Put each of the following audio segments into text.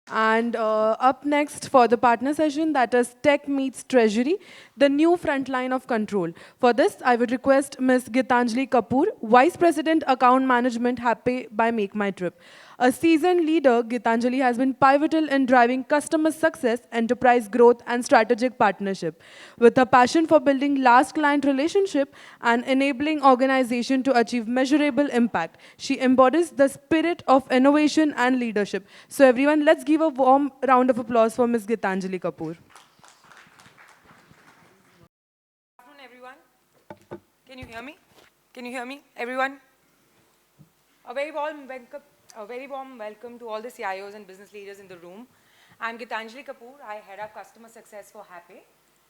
And up next for the partner session, that is Tech Meets Treasury, the new frontline of control. For this, I would request Ms. Gitanjali Kapur, Vice President Account Management, Happay by MakeMyTrip. A seasoned leader, Gitanjali has been pivotal in driving customer success, enterprise growth, and strategic partnership. With a passion for building last client relationship and enabling organization to achieve measurable impact, she embodies the spirit of innovation and leadership. So everyone, let's give a warm round of applause for Ms. Gitanjali Kapur. Afternoon, everyone. Can you hear me? Can you hear me, everyone? A very warm welcome, to all the CIOs and business leaders in the room. I'm Gitanjali Kapur. I head up customer success for Happay.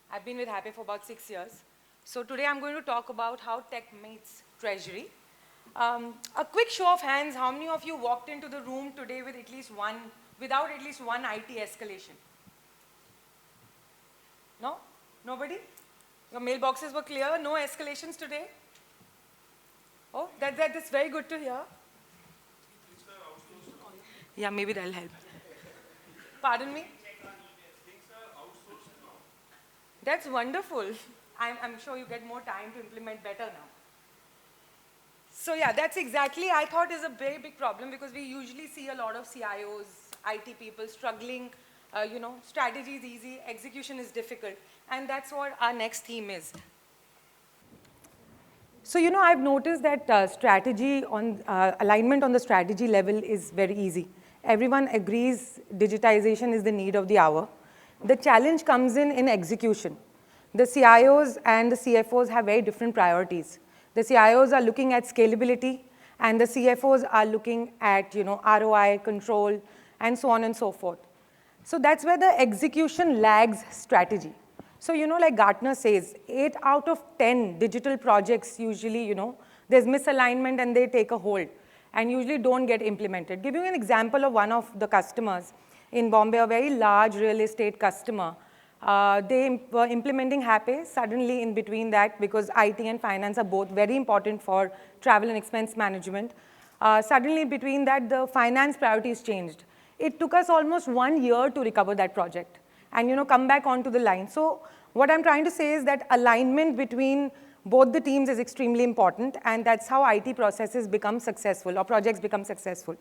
I've been with Happay for about 6 years. So today I'm going to talk about how tech meets treasury. A quick show of hands, how many of you walked into the room today with without at least one IT escalation? No? Nobody? Your mailboxes were clear? No escalations today? Oh, that's very good to hear. Yeah, maybe that'll help. Pardon me? That's wonderful. I'm sure you get more time to implement better now. So yeah, that's exactly, I thought, is a very big problem because we usually see a lot of CIOs, IT people struggling. Strategy is easy, execution is difficult. And that's what our next theme is. So, I've noticed that alignment on the strategy level is very easy. Everyone agrees digitization is the need of the hour. The challenge comes in execution. The CIOs and the CFOs have very different priorities. The CIOs are looking at scalability, and the CFOs are looking at ROI, control, and so on and so forth. So that's where the execution lags strategy. So, like Gartner says, 8 out of 10 digital projects usually, there's misalignment and they take a hold and usually don't get implemented. Give you an example of one of the customers in Bombay, a very large real estate customer. They were implementing Happay. Suddenly, in between that, because IT and finance are both very important for travel and expense management, suddenly in between that, the finance priorities changed. It took us almost 1 year to recover that project and come back onto the line. So what I'm trying to say is that alignment between both the teams is extremely important, and that's how IT processes become successful or projects become successful.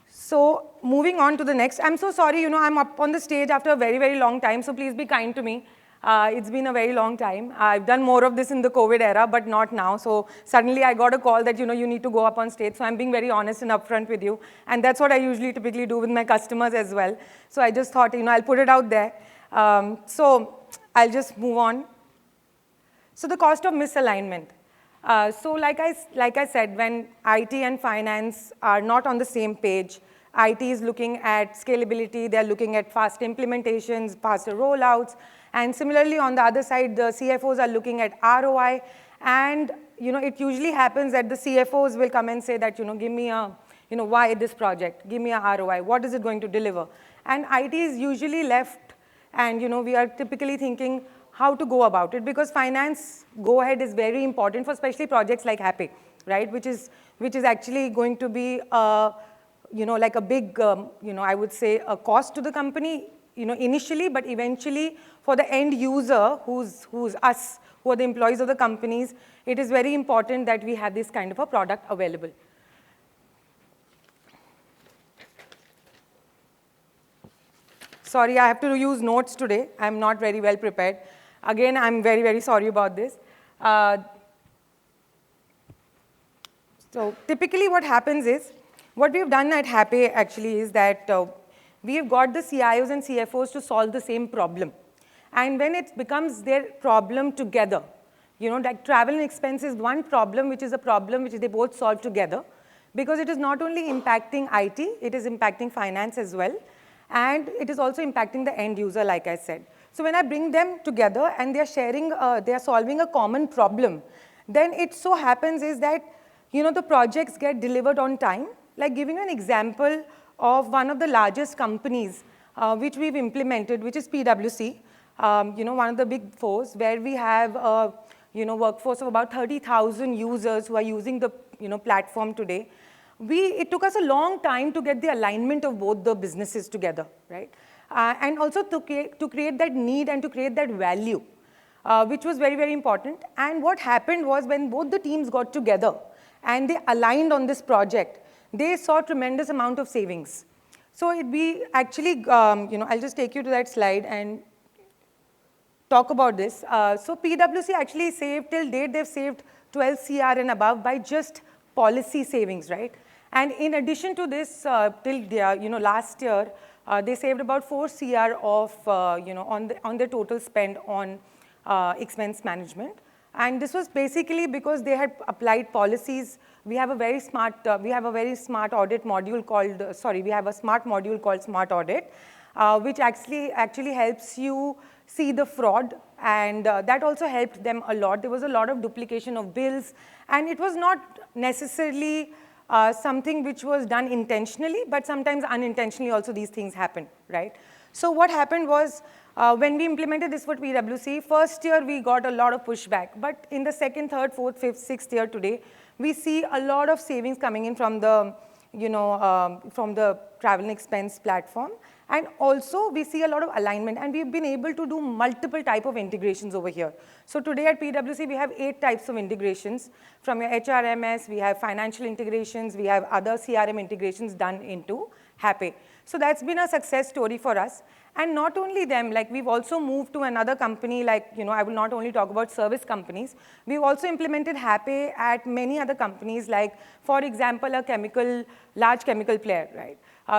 So moving on to the next, I'm so sorry, I'm up on the stage after a very, very long time, so please be kind to me. It's been a very long time. I've done more of this in the COVID era, but not now. So suddenly I got a call that, you need to go up on stage. So I'm being very honest and upfront with you. And that's what I usually typically do with my customers as well. So I just thought, I'll put it out there. So I'll just move on. So the cost of misalignment. So like I said, when IT and finance are not on the same page, IT is looking at scalability, they're looking at fast implementations, faster rollouts, and similarly on the other side, the CFOs are looking at ROI, and it usually happens that the CFOs will come and say that, give me a, why this project, give me a ROI, what is it going to deliver? And IT is usually left, and we are typically thinking how to go about it, because finance go-ahead is very important for especially projects like Happay, right, which is actually going to be like a big, I would say, a cost to the company, initially, but eventually for the end user, who's us, who are the employees of the companies, it is very important that we have this kind of a product available. Sorry, I have to use notes today. I'm not very well prepared. Again, I'm very, very sorry about this. So typically what happens is, what we've done at Happay actually is that we have got the CIOs and CFOs to solve the same problem. And when it becomes their problem together, like travel and expense is one problem, which is a problem which they both solve together, because it is not only impacting IT, it is impacting finance as well, and it is also impacting the end user, like I said. So when I bring them together and they're solving a common problem, then it so happens is that, the projects get delivered on time. Like giving an example of one of the largest companies which we've implemented, which is PwC, one of the big fours, where we have a workforce of about 30,000 users who are using the platform today. it took us a long time to get the alignment of both the businesses together, right? And also to create that need and to create that value, which was very, very important. And what happened was when both the teams got together and they aligned on this project, they saw tremendous amount of savings. So we actually, I'll just take you to that slide and talk about this. So PwC actually saved, till date, they've saved 12 CR and above by just policy savings, right? And in addition to this, till last year, they saved about 4 CR of, on their total spend on expense management. And this was basically because they had applied policies. We have a very smart, audit module called, we have a smart module called Smart Audit, which actually helps you see the fraud, and that also helped them a lot. There was a lot of duplication of bills, and it was not necessarily something which was done intentionally, but sometimes unintentionally also these things happen, right? So what happened was, when we implemented this for PwC, first year we got a lot of pushback, but in the second, third, fourth, fifth, sixth year today, we see a lot of savings coming in from the, from the travel and expense platform. And also, we see a lot of alignment, and we've been able to do multiple type of integrations over here. So today at PwC, we have 8 types of integrations. From your HRMS, we have financial integrations, we have other CRM integrations done into Happay. So that's been a success story for us. And not only them, like we've also moved to another company, like, I will not only talk about service companies, we've also implemented Happay at many other companies, like, for example, a large chemical player, right?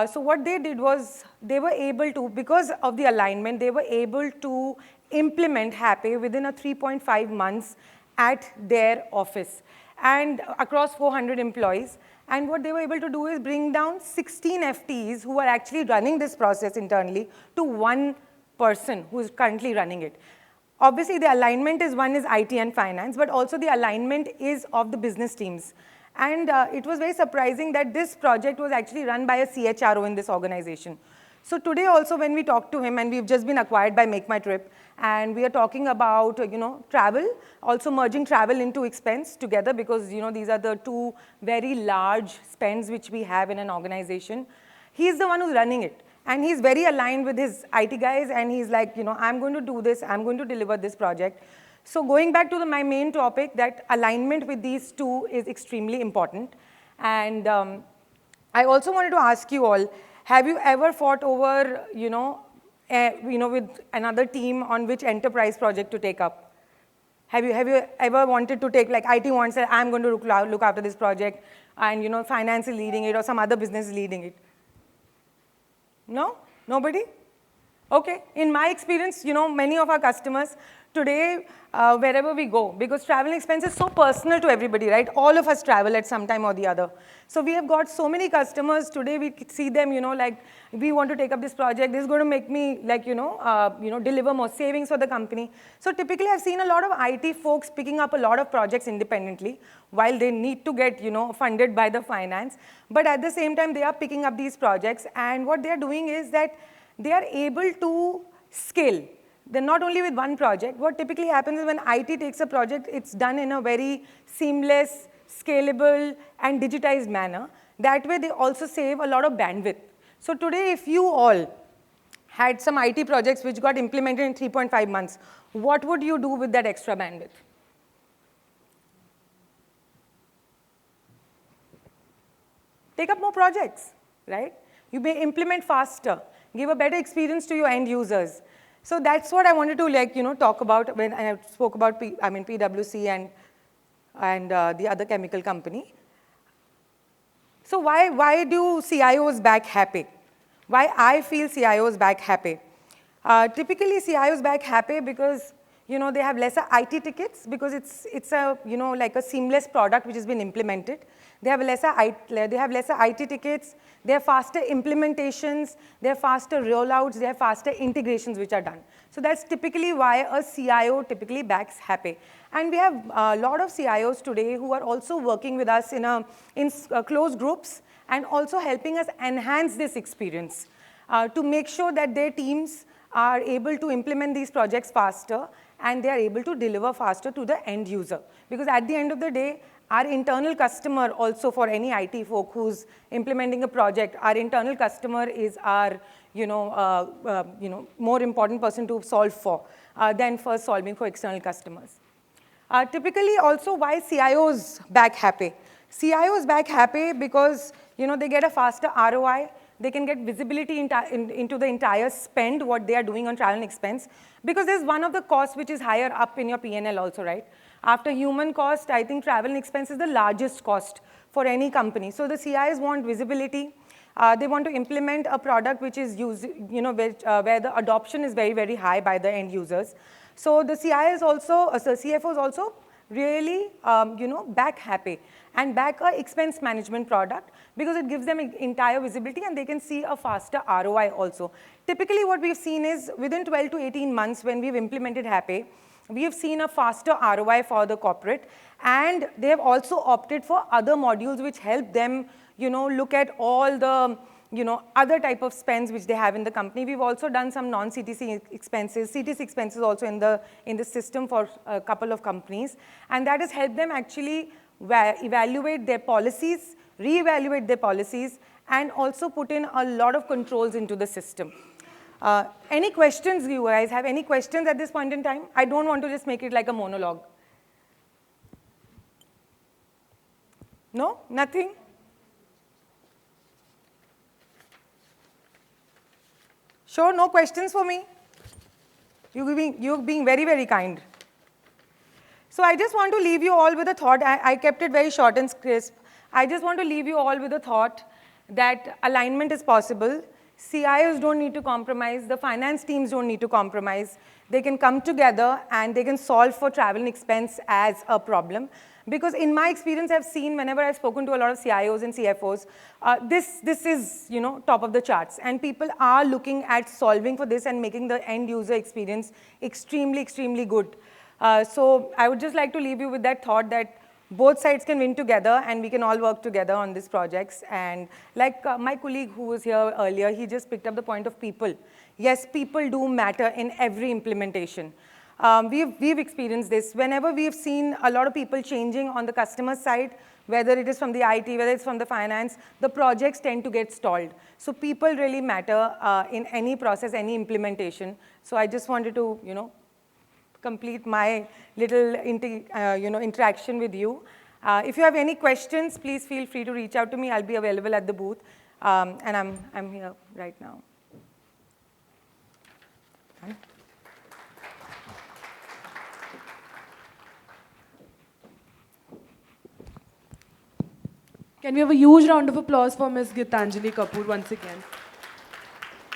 So what they did was, they were able to, because of the alignment, they were able to implement Happay within a 3.5 months at their office and across 400 employees. And what they were able to do is bring down 16 FTEs who are actually running this process internally to 1 person who is currently running it. Obviously, the alignment is one is IT and finance, but also the alignment is of the business teams. And it was very surprising that this project was actually run by a CHRO in this organization. So today also when we talk to him, and we've just been acquired by MakeMyTrip, and we are talking about, travel, also merging travel into expense together, because, these are the 2 very large spends which we have in an organization. He's the one who's running it. And he's very aligned with his IT guys, and he's like, I'm going to do this, I'm going to deliver this project. So going back to my main topic, that alignment with these 2 is extremely important. And I also wanted to ask you all, have you ever fought over, with another team on which enterprise project to take up? Have you ever wanted to take, like IT wants that I'm going to look after this project, and finance is leading it, or some other business is leading it? No? Nobody? Okay. In my experience, many of our customers today, wherever we go, because travel expense is so personal to everybody, right? All of us travel at some time or the other. So we have got so many customers today. We see them, like, we want to take up this project. This is going to make me, like, deliver more savings for the company. So typically, I've seen a lot of IT folks picking up a lot of projects independently, while they need to get, funded by the finance. But at the same time, they are picking up these projects, and what they are doing is that they are able to scale. They're not only with one project. What typically happens is when IT takes a project, it's done in a very seamless, scalable, and digitized manner. That way, they also save a lot of bandwidth. So today, if you all had some IT projects which got implemented in 3.5 months, what would you do with that extra bandwidth? Take up more projects, right? You may implement faster, give a better experience to your end users. So that's what I wanted to talk about when I spoke about PwC and the other chemical company. So why do CIOs back Happay? Why I feel CIOs back Happay? Typically CIOs back Happay because they have lesser IT tickets, because it's a like a seamless product which has been implemented. They have lesser IT tickets. They have faster implementations. They have faster rollouts. They have faster integrations which are done. So that's typically why a CIO typically backs Happay. And we have a lot of CIOs today who are also working with us in closed groups and also helping us enhance this experience to make sure that their teams are able to implement these projects faster and they are able to deliver faster to the end user. Because at the end of the day, Our internal customer also, for any IT folk who's implementing a project, our internal customer is our more important person to solve for than first solving for external customers. Typically also, why CIOs back Happay? CIOs back Happay because they get a faster ROI, they can get visibility into the entire spend, what they are doing on travel and expense, because there's one of the costs which is higher up in your P&L also, right? After human cost, I think travel and expense is the largest cost for any company. So the CIOs want visibility. They want to implement a product which is where the adoption is very, very high by the end users. So the CIOs also, the CFOs also really, back Happay and back a expense management product because it gives them entire visibility and they can see a faster ROI also. Typically, what we've seen is within 12 to 18 months when we've implemented Happay, we have seen a faster ROI for the corporate, and they have also opted for other modules which help them, look at all the, other type of spends which they have in the company. We've also done some non-CTC expenses, CTC expenses also in the system for a couple of companies, and that has helped them actually evaluate their policies, reevaluate their policies, and also put in a lot of controls into the system. Any questions, you guys have any questions at this point in time? I don't want to just make it like a monologue. No? Nothing? Sure, no questions for me? You're being very, very kind. So I just want to leave you all with a thought. I kept it very short and crisp. I just want to leave you all with a thought that alignment is possible. CIOs don't need to compromise. The finance teams don't need to compromise. They can come together and they can solve for travel and expense as a problem. Because in my experience, I've seen whenever I've spoken to a lot of CIOs and CFOs, this is top of the charts. And people are looking at solving for this and making the end user experience extremely, extremely good. So I would just like to leave you with that thought that both sides can win together and we can all work together on these projects. And like my colleague who was here earlier, he just picked up the point of people. Yes, people do matter in every implementation. We've experienced this. Whenever we've seen a lot of people changing on the customer side, whether it is from the IT, whether it's from the finance, the projects tend to get stalled. So people really matter in any process, any implementation. So I just wanted to, complete my little interaction with you. If you have any questions, please feel free to reach out to me. I'll be available at the booth, and I'm here right now. Can we have a huge round of applause for Ms. Gitanjali Kapur once again?